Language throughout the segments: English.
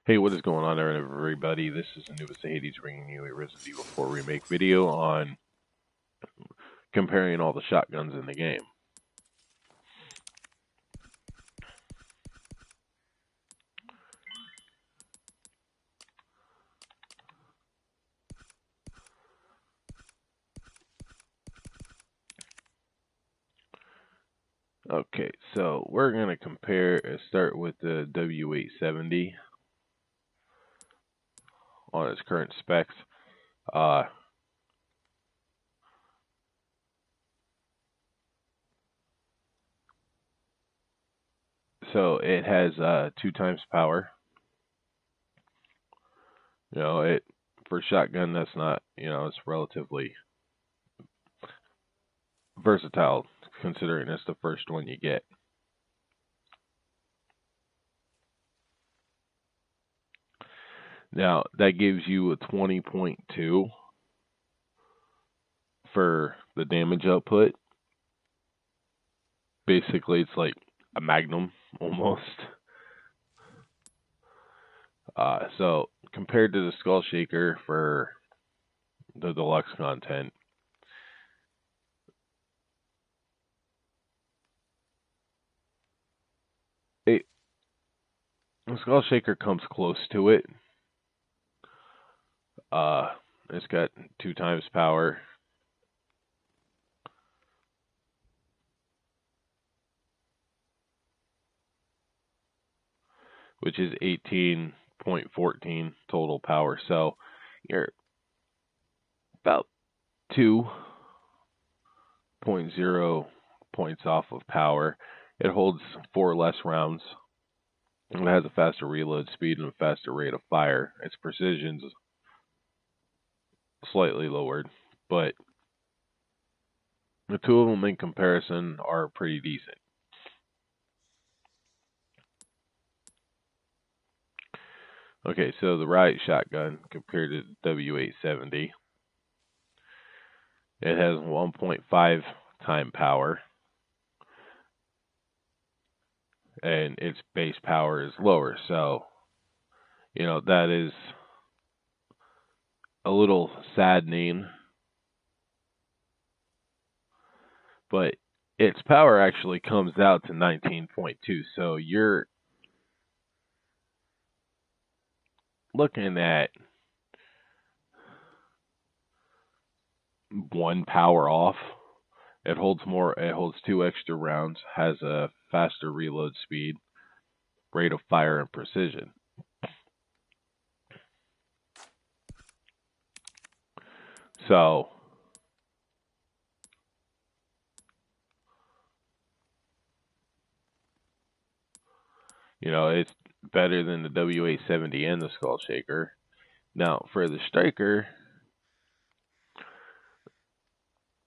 Hey, what is going on there, everybody? This is Anubis Hades bringing you a Resident Evil 4 Remake video on comparing all the shotguns in the game. Okay, so we're going to start with the W870 on its current specs. So it has 2 times power. For shotgun, that's not, it's relatively versatile considering it's the first one you get. Now, that gives you a 20.2 for the damage output. Basically, it's like a Magnum almost. So compared to the Skull Shaker for the deluxe content, the Skull Shaker comes close to it. It's got 2 times power. Which is 18.14 total power. So you're about 2.0 points off of power. It holds 4 less rounds. It has a faster reload speed and a faster rate of fire. Its precision's slightly lowered, but the two of them in comparison are pretty decent. Okay, so the riot shotgun compared to the W870, it has 1.5 time power, and its base power is lower. So, that is a little saddening, but its power actually comes out to 19.2. So you're looking at 1 power off. It holds 2 extra rounds, has a faster reload speed, rate of fire, and precision. So, it's better than the W870 and the Skull Shaker. Now, for the Striker,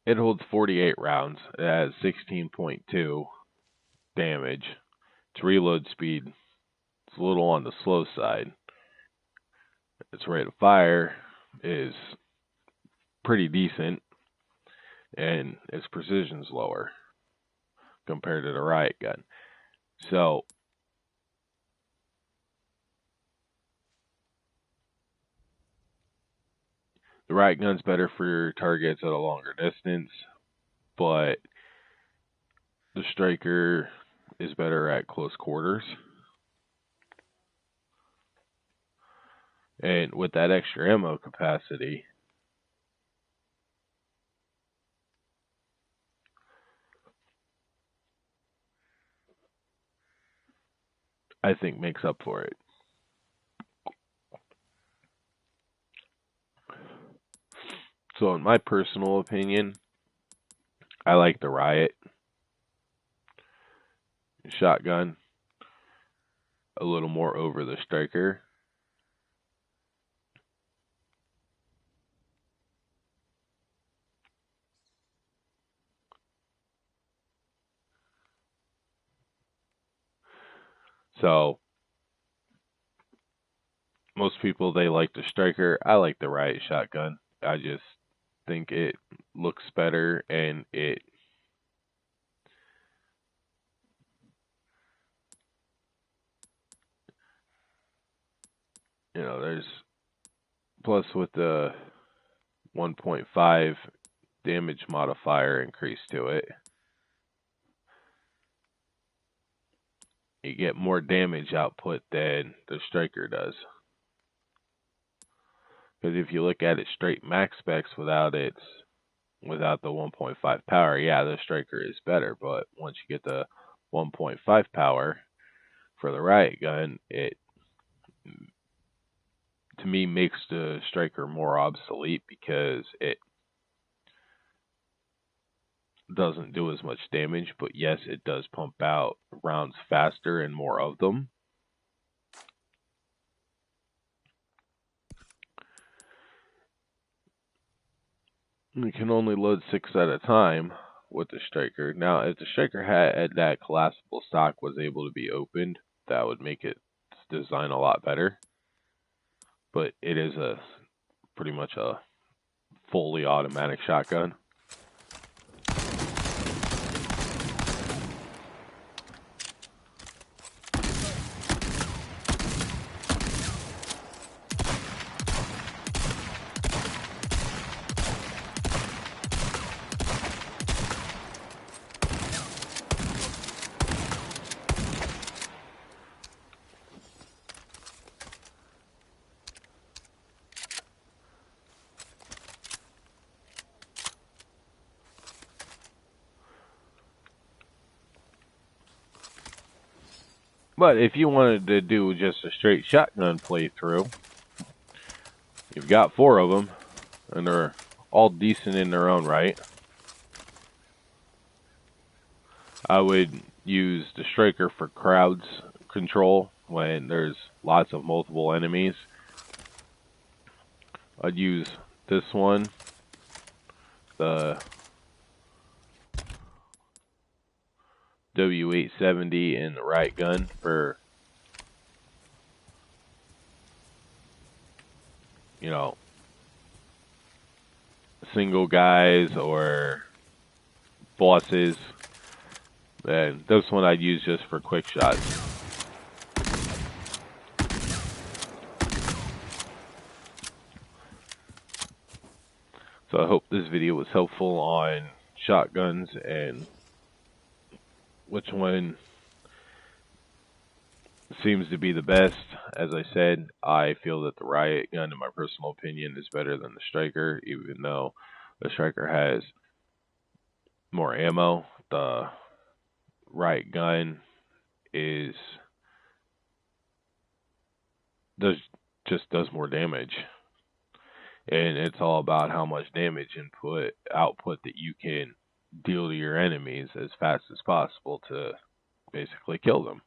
it holds 48 rounds. It has 16.2 damage. Its reload speed is a little on the slow side. Its rate of fire is pretty decent, and its precision's lower compared to the riot gun. So the riot gun's better for targets at a longer distance, but the Striker is better at close quarters. And with that extra ammo capacity, I think makes up for it. So in my personal opinion, I like the riot shotgun a little more over the Striker. So most people, they like the Striker. I like the riot shotgun. I just think it looks better, and it there's plus with the 1.5 damage modifier increase to it, you get more damage output than the striker does. Because if you look at it straight max specs without the 1.5 power, yeah, the striker is better. But once you get the 1.5 power for the riot gun, it to me makes the striker more obsolete because it doesn't do as much damage, but yes, it does pump out rounds faster and more of them. You can only load 6 at a time with the striker. Now, if the striker had that collapsible stock was able to be opened, that would make its design a lot better. But it is pretty much a fully automatic shotgun. But if you wanted to do just a straight shotgun playthrough, you've got 4 of them, and they're all decent in their own right. I would use the striker for crowds control when there's lots of multiple enemies. I'd use this one, the W870 and the riot gun for, single guys or bosses. And this one I'd use just for quick shots. So I hope this video was helpful on shotguns and which one seems to be the best. As I said, I feel that the riot gun, in my personal opinion, is better than the striker, even though the striker has more ammo. The riot gun does more damage, and it's all about how much damage output that you can deal to your enemies as fast as possible to basically kill them.